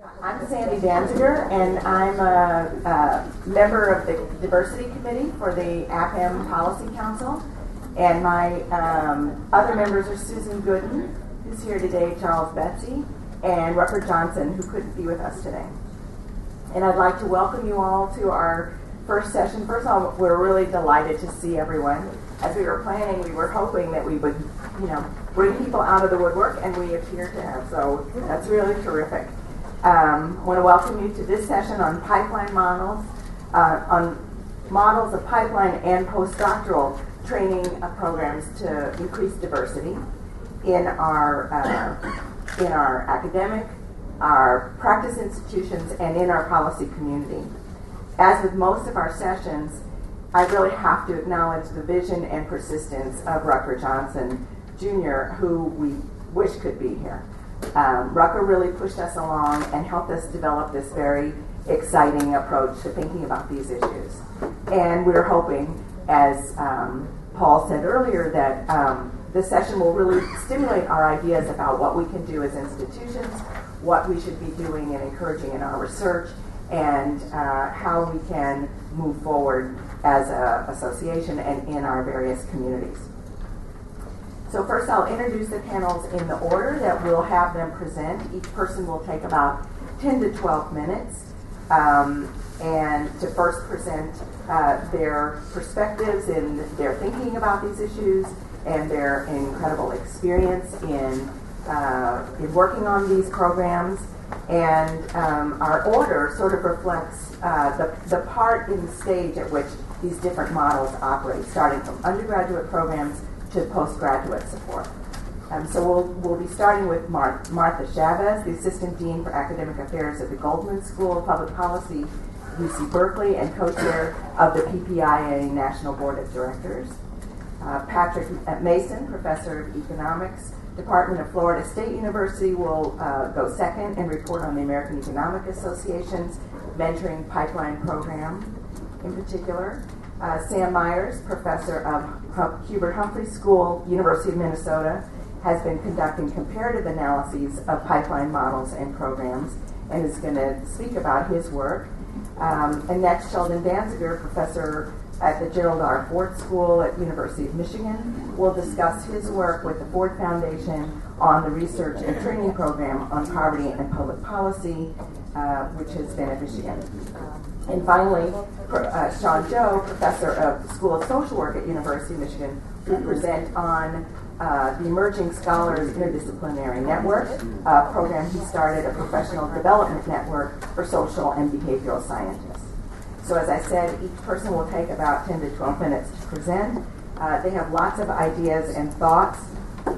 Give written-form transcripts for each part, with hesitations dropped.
I'm Sandra Danzinger, and I'm a member of the Diversity Committee for the APPAM Policy Council. And my other members are Susan Gooden, who's here today, Charles Betsy, and Rucker Johnson, who couldn't be with us today. And I'd like to welcome you all to our first session. First of all, we're really delighted to see everyone. As we were planning, we were hoping that we would, bring people out of the woodwork, and we appear to have. So that's really terrific. I want to welcome you to this session on pipeline models, on models of pipeline and postdoctoral training programs to increase diversity in our academic, our practice institutions, and in our policy community. As with most of our sessions, I really have to acknowledge the vision and persistence of Rucker Johnson, Jr., who we wish could be here. Rucker really pushed us along and helped us develop this very exciting approach to thinking about these issues. And we're hoping, as Paul said earlier, that this session will really stimulate our ideas about what we can do as institutions, what we should be doing and encouraging in our research, and how we can move forward as an association and in our various communities. So first I'll introduce the panels in the order that we'll have them present. Each person will take about 10 to 12 minutes and to first present their perspectives in their thinking about these issues and their incredible experience in working on these programs. And our order sort of reflects the part in the stage at which these different models operate, starting from undergraduate programs to postgraduate support. So we'll be starting with Martha Chavez, the Assistant Dean for Academic Affairs at the Goldman School of Public Policy, UC Berkeley, and co-chair of the PPIA National Board of Directors. Patrick Mason, Professor of Economics, Department of Florida State University, will go second and report on the American Economic Association's mentoring pipeline program in particular. Sam Myers, professor of Hubert Humphrey School, University of Minnesota, has been conducting comparative analyses of pipeline models and programs and is going to speak about his work. And next, Sheldon Danzinger, professor at the Gerald R. Ford School at University of Michigan, will discuss his work with the Ford Foundation on the research and training program on poverty and public policy, which has been at Michigan. And finally, Sean Joe, professor of the School of Social Work at University of Michigan, will present on the Emerging Scholars Interdisciplinary Network, a program he started, a professional development network for social and behavioral scientists. So as I said, each person will take about 10 to 12 minutes to present. They have lots of ideas and thoughts.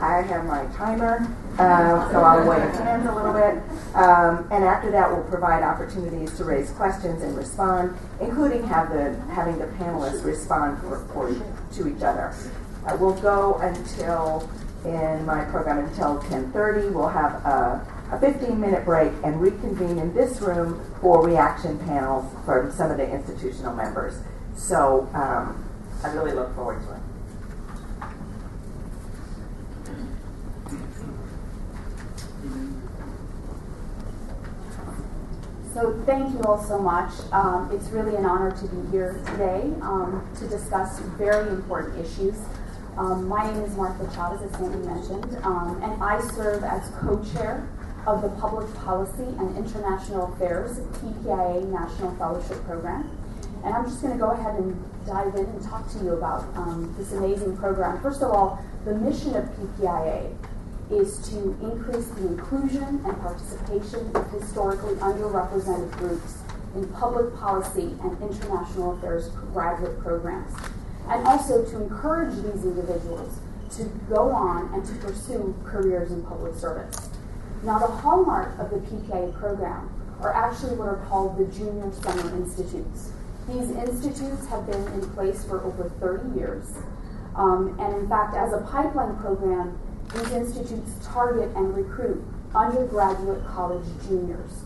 I have my timer, so I'll wave hands a little bit. And after that, we'll provide opportunities to raise questions and respond, including having the panelists respond to each other. We'll go until, in my program, until 10:30. We'll have a 15-minute break and reconvene in this room for reaction panels from some of the institutional members. So I really look forward to it. So thank you all so much. It's really an honor to be here today to discuss very important issues. My name is Martha Chavez, as Sandy mentioned, and I serve as co-chair of the Public Policy and International Affairs PPIA National Fellowship Program. And I'm just going to go ahead and dive in and talk to you about this amazing program. First of all, the mission of PPIA is to increase the inclusion and participation of historically underrepresented groups in public policy and international affairs graduate programs, and also to encourage these individuals to go on and to pursue careers in public service. Now, the hallmark of the PPIA program are actually what are called the Junior Summer Institutes. These institutes have been in place for over 30 years, and in fact, as a pipeline program, these institutes target and recruit undergraduate college juniors.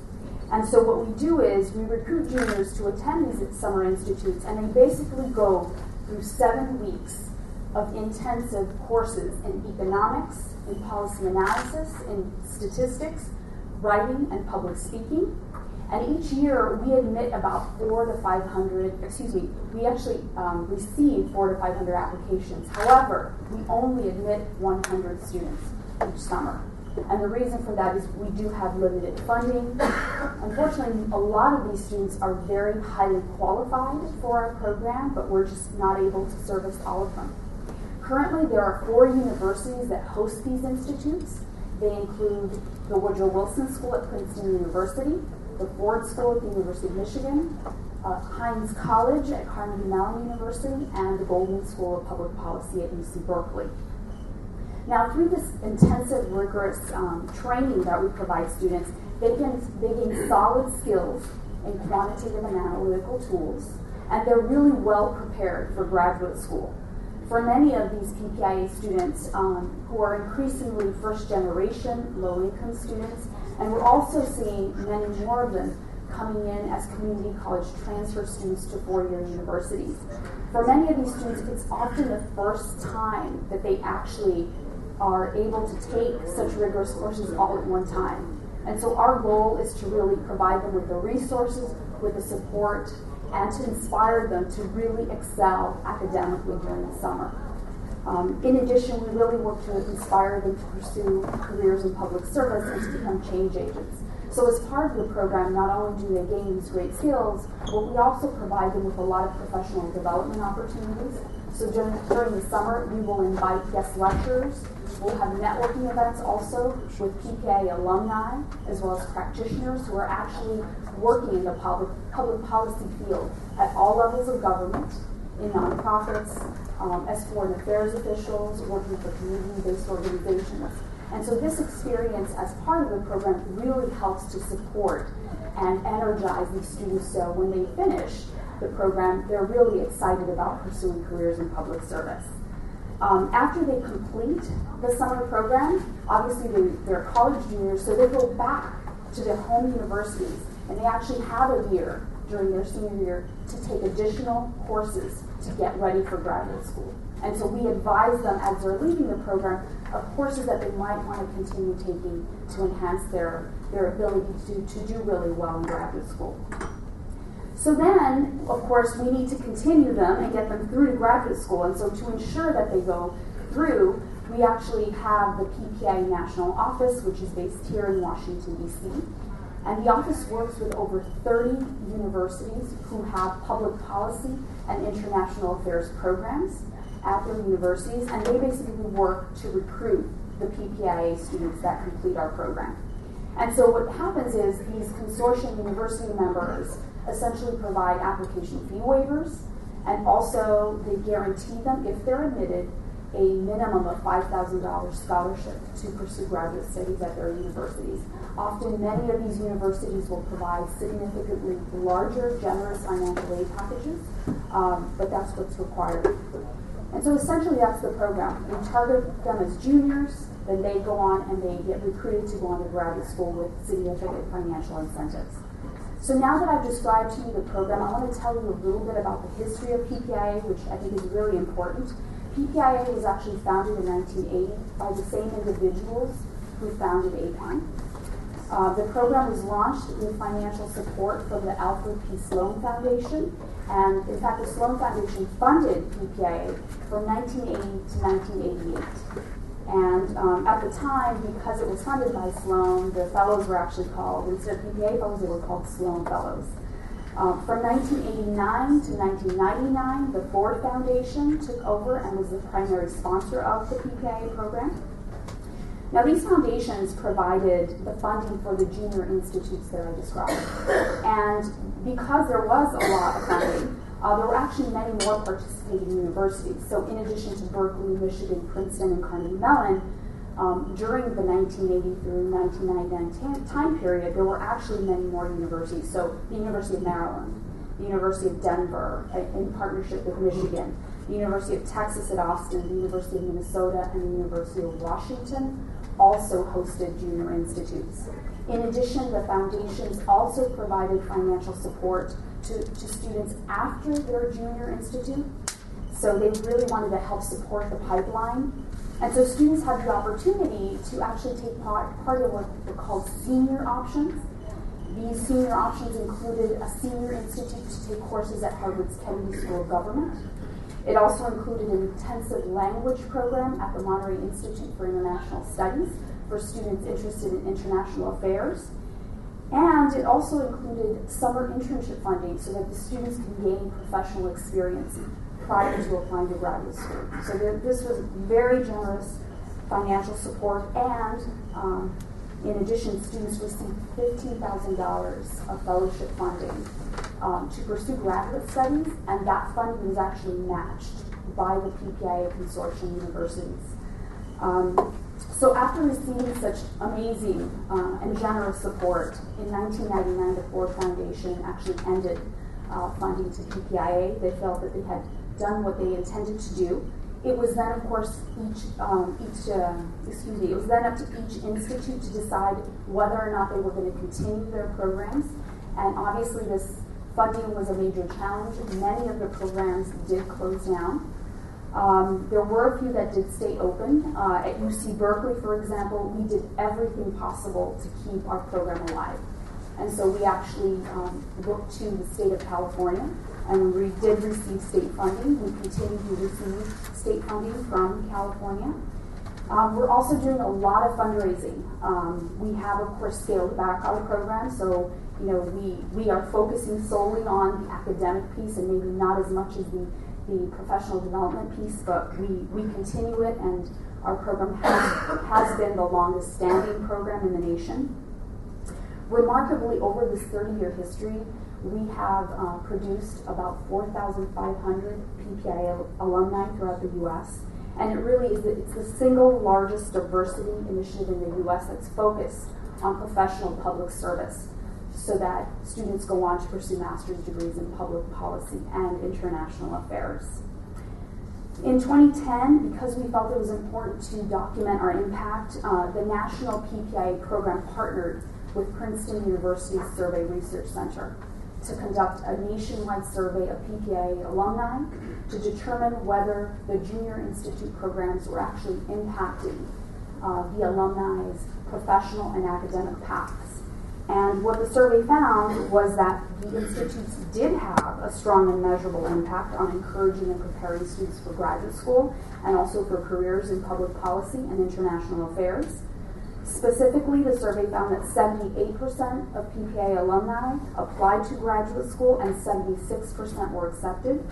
And so what we do is we recruit juniors to attend these summer institutes, and they basically go through 7 weeks of intensive courses in economics, in policy analysis, in statistics, writing, and public speaking. And each year we admit about 400 to 500, we actually receive 400 to 500 applications. However, we only admit 100 students each summer. And the reason for that is we do have limited funding. Unfortunately, a lot of these students are very highly qualified for our program, but we're just not able to service all of them. Currently, there are 4 universities that host these institutes. They include the Woodrow Wilson School at Princeton University, the Ford School at the University of Michigan, Hines College at Carnegie Mellon University, and the Goldman School of Public Policy at UC Berkeley. Now, through this intensive, rigorous training that we provide students, they gain solid skills in quantitative and analytical tools, and they're really well prepared for graduate school. For many of these PPIA students who are increasingly first-generation, low-income students, and we're also seeing many more of them coming in as community college transfer students to four-year universities. For many of these students, it's often the first time that they actually are able to take such rigorous courses all at one time. And so our goal is to really provide them with the resources, with the support, and to inspire them to really excel academically during the summer. In addition, we really work to inspire them to pursue careers in public service and to become change agents. So as part of the program, not only do they gain these great skills, but we also provide them with a lot of professional development opportunities. So during the summer, we will invite guest lecturers. We'll have networking events also with PPIA alumni, as well as practitioners who are actually working in the public policy field at all levels of government, in nonprofits, as foreign affairs officials, working for community-based organizations. And so this experience as part of the program really helps to support and energize these students, so when they finish the program, they're really excited about pursuing careers in public service. After they complete the summer program, obviously they're college juniors, so they go back to their home universities, and they actually have a year during their senior year to take additional courses to get ready for graduate school. And so we advise them as they're leaving the program of courses that they might want to continue taking to enhance their ability to do really well in graduate school. So then, of course, we need to continue them and get them through to graduate school. And so to ensure that they go through, we actually have the PPIA National Office, which is based here in Washington, D.C. And the office works with over 30 universities who have public policy and international affairs programs at their universities. And they basically work to recruit the PPIA students that complete our program. And so what happens is these consortium university members essentially provide application fee waivers, and also they guarantee them, if they're admitted, a minimum of $5,000 scholarship to pursue graduate studies at their universities. Often, many of these universities will provide significantly larger, generous financial aid packages, but that's what's required. And so essentially that's the program. We target them as juniors, then they go on and they get recruited to go on to graduate school with significant financial incentives. So now that I've described to you the program, I want to tell you a little bit about the history of PPIA, which I think is really important. PPIA was actually founded in 1980 by the same individuals who founded APPAM. The program was launched with financial support from the Alfred P. Sloan Foundation, and in fact the Sloan Foundation funded PPIA from 1980 to 1988. And at the time, because it was funded by Sloan, the fellows were actually called, instead of PPIA fellows, they were called Sloan Fellows. From 1989 to 1999, the Ford Foundation took over and was the primary sponsor of the PPIA program. Now, these foundations provided the funding for the junior institutes that I described. And because there was a lot of funding, there were actually many more participating universities. So in addition to Berkeley, Michigan, Princeton, and Carnegie Mellon, during the 1980 through 1999 time period, there were actually many more universities. So the University of Maryland, the University of Denver, in partnership with Michigan, the University of Texas at Austin, the University of Minnesota, and the University of Washington also hosted junior institutes. In addition, the foundations also provided financial support to students after their junior institute. So they really wanted to help support the pipeline And so students had the opportunity to actually take part in what were called senior options. These senior options included a senior institute to take courses at Harvard's Kennedy School of Government. It also included an intensive language program at the Monterey Institute for International Studies for students interested in international affairs. And it also included summer internship funding so that the students could gain professional experience prior to applying to graduate school. So this was very generous financial support, and in addition, students received $15,000 of fellowship funding to pursue graduate studies, and that funding was actually matched by the PPIA consortium universities. So after receiving such amazing and generous support, in 1999 the Ford Foundation actually ended funding to PPIA. They felt that they had done what they intended to do. It was then, of course, it was then up to each institute to decide whether or not they were going to continue their programs. And obviously this funding was a major challenge. Many of the programs did close down. There were a few that did stay open. At UC Berkeley, for example, we did everything possible to keep our program alive. And so we actually looked to the state of California, and we did receive state funding. We continue to receive state funding from California. We're also doing a lot of fundraising. We have, of course, scaled back our program, so we are focusing solely on the academic piece and maybe not as much as the professional development piece, but we continue it, and our program has been the longest standing program in the nation. Remarkably, over this 30-year history, we have produced about 4,500 PPIA alumni throughout the U.S., and it really is it's the single largest diversity initiative in the U.S. that's focused on professional public service, so that students go on to pursue master's degrees in public policy and international affairs. In 2010, because we felt it was important to document our impact, the National PPIA program partnered with Princeton University's Survey Research Center to conduct a nationwide survey of PPIA alumni to determine whether the Junior Institute programs were actually impacting the alumni's professional and academic paths. And what the survey found was that the institutes did have a strong and measurable impact on encouraging and preparing students for graduate school and also for careers in public policy and international affairs. Specifically, the survey found that 78% of PPIA alumni applied to graduate school and 76% were accepted.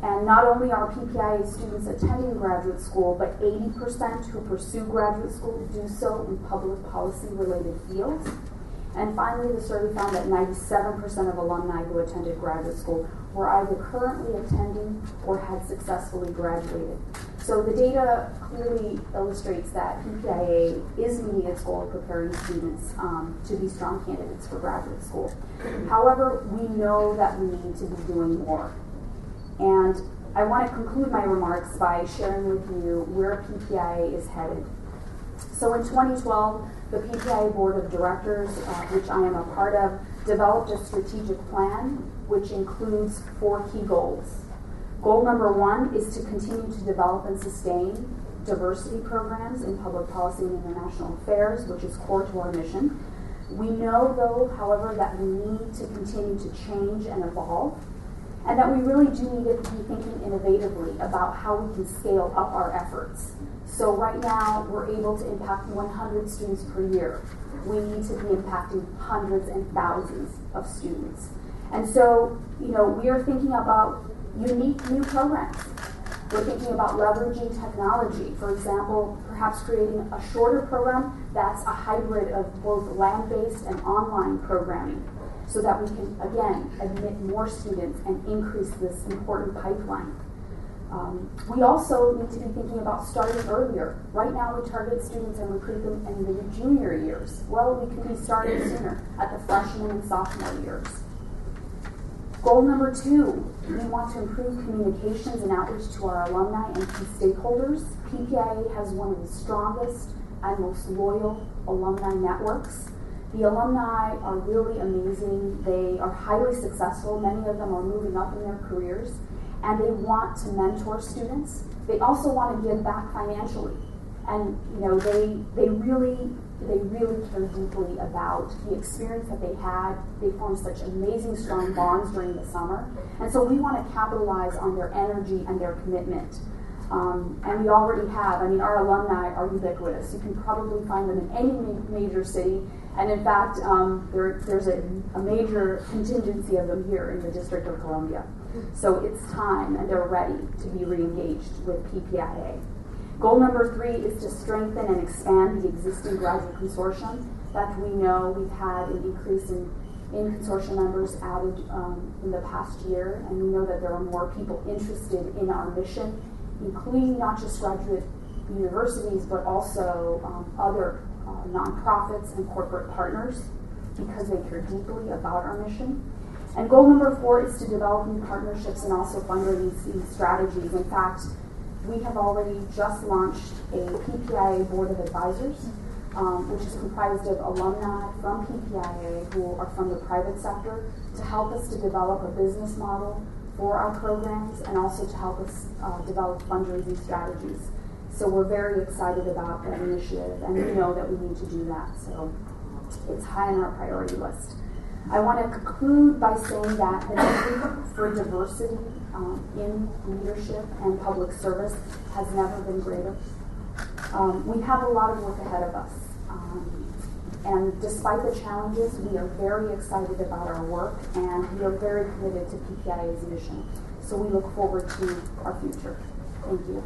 And not only are PPIA students attending graduate school, but 80% who pursue graduate school do so in public policy-related fields. And finally, the survey found that 97% of alumni who attended graduate school were either currently attending or had successfully graduated. So the data clearly illustrates that PPIA is meeting its goal of preparing students to be strong candidates for graduate school. However, we know that we need to be doing more. And I want to conclude my remarks by sharing with you where PPIA is headed. So in 2012, the PPIA Board of Directors, which I am a part of, developed a strategic plan which includes 4 key goals. Goal number 1 is to continue to develop and sustain diversity programs in public policy and international affairs, which is core to our mission. We know, though, however, that we need to continue to change and evolve, and that we really do need to be thinking innovatively about how we can scale up our efforts. So right now, we're able to impact 100 students per year. We need to be impacting hundreds and thousands of students. And so, we are thinking about unique new programs. We're thinking about leveraging technology. For example, perhaps creating a shorter program that's a hybrid of both land-based and online programming, so that we can, again, admit more students and increase this important pipeline. We also need to be thinking about starting earlier. Right now, we target students and recruit them in the junior years. Well, we can be starting sooner at the freshman and sophomore years. Goal number 2, we want to improve communications and outreach to our alumni and key stakeholders. PPIA has one of the strongest and most loyal alumni networks. The alumni are really amazing. They are highly successful. Many of them are moving up in their careers. and they want to mentor students. They also want to give back financially, and they really care deeply about the experience that they had. They formed such amazing, strong bonds during the summer, and so we want to capitalize on their energy and their commitment. And we already have. Our alumni are ubiquitous. You can probably find them in any major city, and in fact, there's a major contingency of them here in the District of Columbia. So it's time, and they're ready to be re-engaged with PPIA. Goal number 3 is to strengthen and expand the existing graduate consortium. That we know we've had an increase in consortium members added in the past year, and we know that there are more people interested in our mission, including not just graduate universities, but also other nonprofits and corporate partners, because they care deeply about our mission. And goal number 4 is to develop new partnerships and also fundraising strategies. In fact, we have already just launched a PPIA Board of Advisors, which is comprised of alumni from PPIA who are from the private sector, to help us to develop a business model for our programs and also to help us develop fundraising strategies. So we're very excited about that initiative, and we know that we need to do that. So it's high on our priority list. I want to conclude by saying that the need for diversity in leadership and public service has never been greater. We have a lot of work ahead of us. And despite the challenges, we are very excited about our work, and we are very committed to PPIA's mission. So we look forward to our future. Thank you.